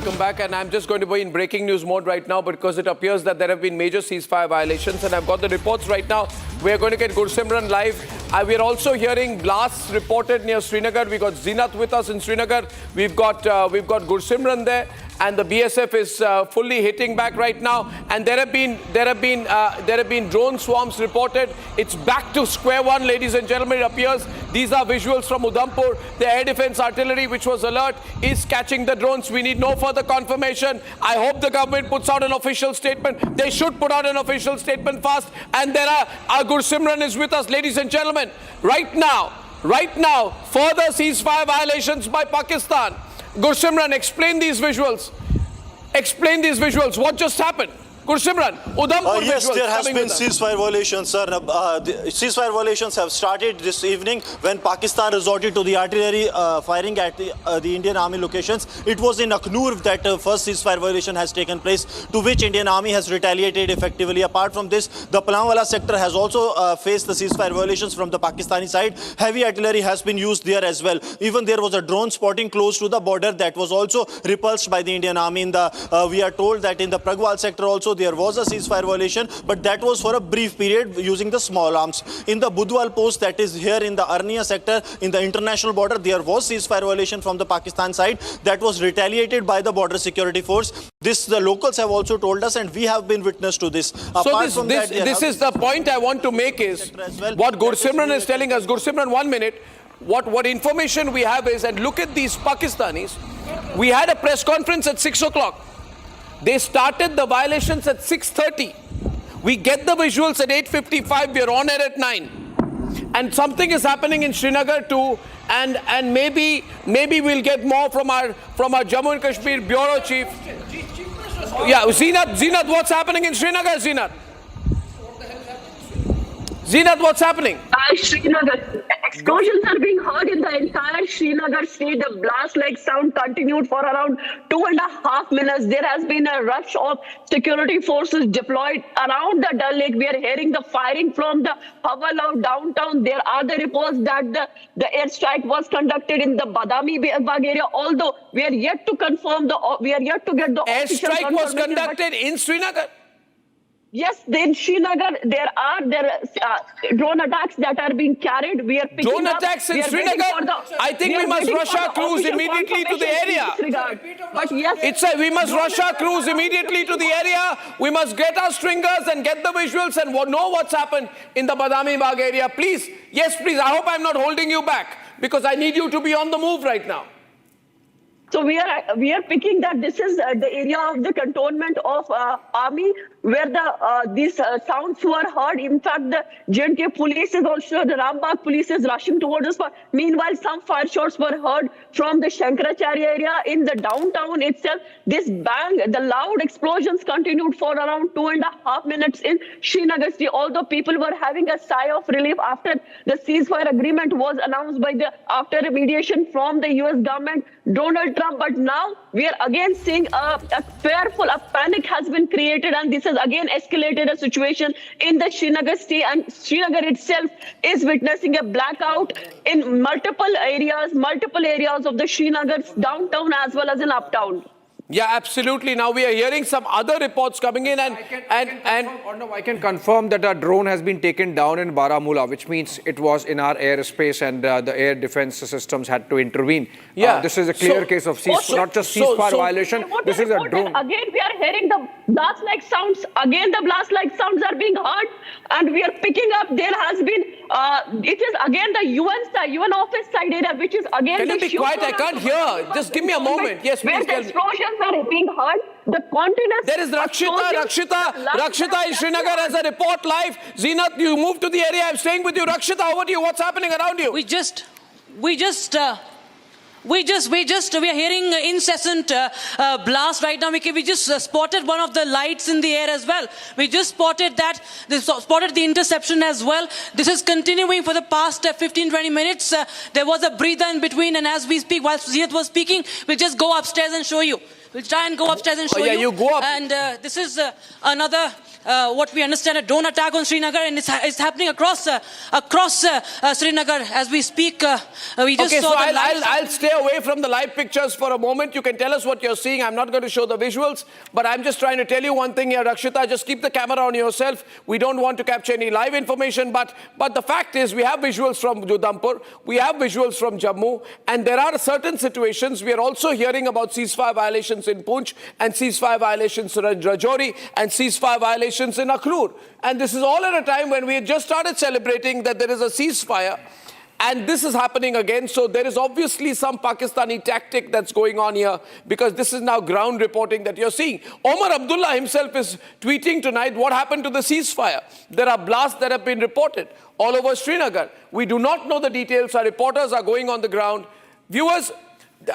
welcome back. And I'm just going to be in breaking news mode right now because it appears that there have been major ceasefire violations. And I've got the reports right now. We're going to get Gursimran live. We're also hearing blasts reported near Srinagar. We've got Zinat with us in Srinagar. We've got Gursimran there. And the BSF is fully hitting back right now. And there have been drone swarms reported. It's back to square one, ladies and gentlemen. It appears these are visuals from Udhampur. The air defense artillery, which was alert, is catching the drones. We need no further confirmation. I hope the government puts out an official statement. They should put out an official statement fast. And there our Gursimran is with us, ladies and gentlemen. Right now, further ceasefire violations by Pakistan. Gursimran, explain these visuals. Explain these visuals. What just happened? Gursimran, Udhampur yes, visuals. there has been ceasefire violations, sir. The ceasefire violations have started this evening when Pakistan resorted to the artillery firing at the Indian Army locations. It was in Akhnoor that first ceasefire violation has taken place, to which Indian Army has retaliated effectively. Apart from this, the Palangwala sector has also faced the ceasefire violations from the Pakistani side. Heavy artillery has been used there as well. Even there was a drone spotting close to the border that was also repulsed by the Indian Army. We are told that in the Pragwal sector also there was a ceasefire violation, but that was for a brief period using the small arms. In the Budwal post that is here in the Arnia sector, in the international border, there was ceasefire violation from the Pakistan side that was retaliated by the border security force. This the locals have also told us, and we have been witness to this. So this is the point I want to make is what Gursimran is telling us. Gursimran, 1 minute. What information we have is, and look at these Pakistanis. We had a press conference at 6 o'clock. They started the violations at 6:30. We get the visuals at 8:55. We're on air at 9. And something is happening in Srinagar too. And maybe we'll get more from our Jammu and Kashmir bureau chief. Yeah, Zinat, what's happening in Srinagar, Zinat? Zinat, what's happening? Srinagar. Explosions are being heard in the entire Srinagar state. The blast-like sound continued for around 2.5 minutes. There has been a rush of security forces deployed around the Dal Lake. We are hearing the firing from the Havalau downtown. There are the reports that the airstrike was conducted in the Badami Bagh area. Although we are yet to confirm we are yet to get the airstrike was conducted in Srinagar. Yes, in Srinagar, there are drone attacks that are being carried. We are picking drone attacks in Srinagar? I think we must rush our crews immediately to the area. But yes, we must rush our crews immediately to the area. We must get our stringers and get the visuals and know what's happened in the Badami Bagh area. Please, yes, please. I hope I'm not holding you back because I need you to be on the move right now. So we are picking that this is the area of the cantonment of army where these sounds were heard. In fact, the J&K police is also, the Rambagh police is rushing towards us. But meanwhile, some fire shots were heard from the Shankaracharya area in the downtown itself. This bang, the loud explosions continued for around 2.5 minutes in Srinagar city. Although people were having a sigh of relief after the ceasefire agreement was announced after a mediation from the US government, Donald Trump. But now we are again seeing a panic has been created, and this has again escalated a situation in the Srinagar city, and Srinagar itself is witnessing a blackout in multiple areas of the Srinagar downtown as well as in uptown. Yeah, absolutely. Now we are hearing some other reports coming in, I can confirm that a drone has been taken down in Baramulla, which means it was in our airspace, and the air defense systems had to intervene. Yeah, this is a clear case of not just ceasefire violation. This is a drone. Again, we are hearing the blast-like sounds. Again, the blast-like sounds are being heard, and we are picking up. There has been. It is again the UN office side area, which is again. Can you be quiet? I can't hear. Just give me a moment. Yes, please. Where the explosions are being heard. The continents. There is Rakshita in Srinagar has a report live. Zinat, you moved to the area. I'm staying with you. Rakshita, over to you. What's happening around you? We are hearing incessant blast right now. We just spotted one of the lights in the air as well. We just spotted that. Spotted the interception as well. This is continuing for the past 15-20 minutes. There was a breather in between, and as we speak, while Zinat was speaking, we'll just go upstairs and show you. We'll try and go upstairs and show yeah, you go up. And this is another, what we understand, a drone attack on Srinagar, and it's happening across Srinagar as we speak. We just Okay, saw so the lights. I'll stay away from the live pictures for a moment. You can tell us what you're seeing. I'm not going to show the visuals, but I'm just trying to tell you one thing here, Rakshita. Just keep the camera on yourself. We don't want to capture any live information, but the fact is we have visuals from Udhampur, we have visuals from Jammu, and there are certain situations. We are also hearing about ceasefire violations in Poonch, and ceasefire violations in Rajouri, and ceasefire violations in Akhnoor. And this is all at a time when we had just started celebrating that there is a ceasefire. And this is happening again. So there is obviously some Pakistani tactic that's going on here, because this is now ground reporting that you're seeing. Omar Abdullah himself is tweeting tonight what happened to the ceasefire. There are blasts that have been reported all over Srinagar. We do not know the details. Our reporters are going on the ground. Viewers,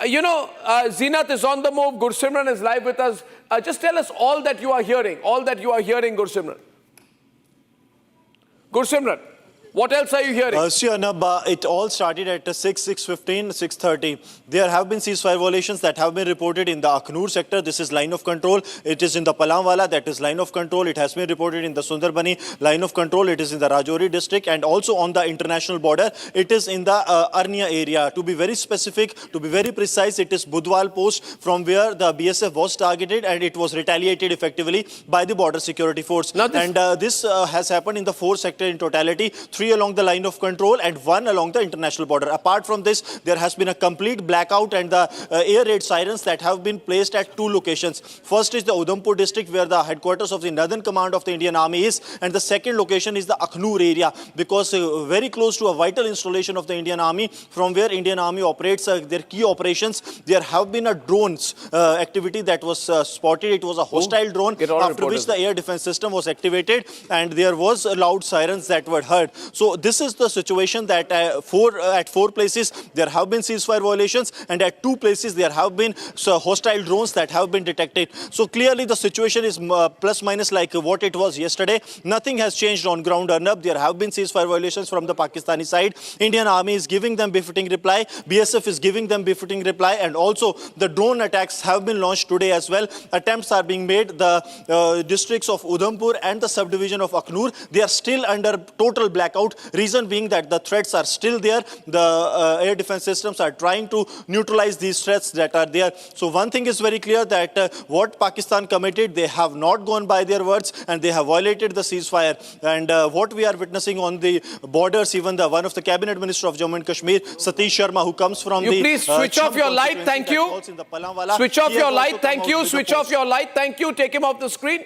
you know, Zeenat is on the move. Gursimran is live with us. Just tell us all that you are hearing. All that you are hearing, Gursimran. Gursimran, what else are you hearing? See, Anab, it all started at 6:15, 6:30. There have been ceasefire violations that have been reported in the Akhnoor sector. This is line of control. It is in the Palamwala, that is line of control. It has been reported in the Sundarbani, line of control. It is in the Rajouri district, and also on the international border. It is in the Arnia area. To be very specific, to be very precise, it is Budwal post, from where the BSF was targeted, and it was retaliated effectively by the border security force. This has happened in the 4 sectors in totality. 3 along the line of control and 1 along the international border. Apart from this, there has been a complete blackout, and the air raid sirens that have been placed at 2 locations. First is the Udhampur district, where the headquarters of the Northern Command of the Indian Army is, and the second location is the Akhnoor area, because very close to a vital installation of the Indian Army, from where Indian Army operates their key operations. There have been a drones activity that was spotted. It was a hostile drone, after which the air defense system was activated, and there was loud sirens that were heard. So this is the situation that at 4 places there have been ceasefire violations, and at 2 places there have been hostile drones that have been detected. So clearly the situation is plus minus like what it was yesterday. Nothing has changed on ground, Arnab. There have been ceasefire violations from the Pakistani side. Indian Army is giving them befitting reply. BSF is giving them befitting reply, and also the drone attacks have been launched today as well. Attempts are being made. The districts of Udhampur and the subdivision of Akhnoor, they are still under total blackout. Reason being that the threats are still there. The air defense systems are trying to neutralize these threats that are there. So one thing is very clear, that what Pakistan committed, they have not gone by their words, and they have violated the ceasefire. And what we are witnessing on the borders, even one of the cabinet minister of Jammu and Kashmir, Satish Sharma, who comes from please switch off your light, thank you. Switch off your light, thank you. Switch off your light, thank you. Take him off the screen.